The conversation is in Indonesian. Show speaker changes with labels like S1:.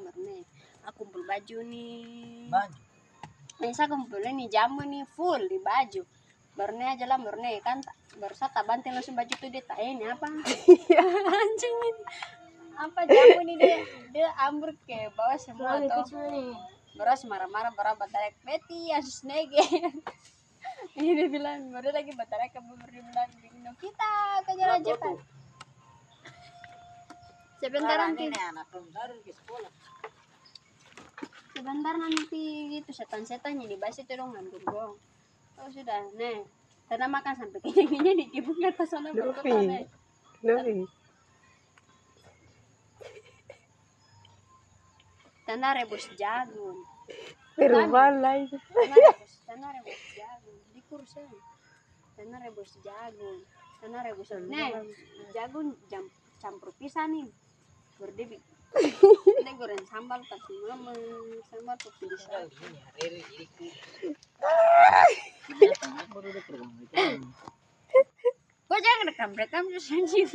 S1: merne. Aku kumpul baju nih.
S2: Baju.
S1: Bisa kumpulin nih jamu nih full di baju. Merne aja lah merne kan baru tak banting langsung baju tuh dia tak ini apa? Anjing ini. Apa jamu nih dia ambruk ke bawah semua tuh. Beras marah-marah berapa tarik Betty asus nege. Ini dia bilang baru lagi baterai kamu bilang bingung kita ke jalan cepat. Sebentar nanti.
S2: Anak baru ke sekolah.
S1: Sebentar nanti gitu setan-setannya dibahas itu dong ngantuk dong. Oh sudah, nih. Karena makan sampai kenyang-kenyang dikibuk ke atas sana berkota nih.
S3: Luffy.
S1: Tanda rebus jagung.
S3: Terbalik.
S1: Tanda rebus jagung. Di kursi. Tanda rebus jagung. Tanda rebus. Nih, jagung campur pisang nih. Berdebik. Ini goreng sambal kasih mama sambal tuh bisa. Kok jangan rekam terus anjing.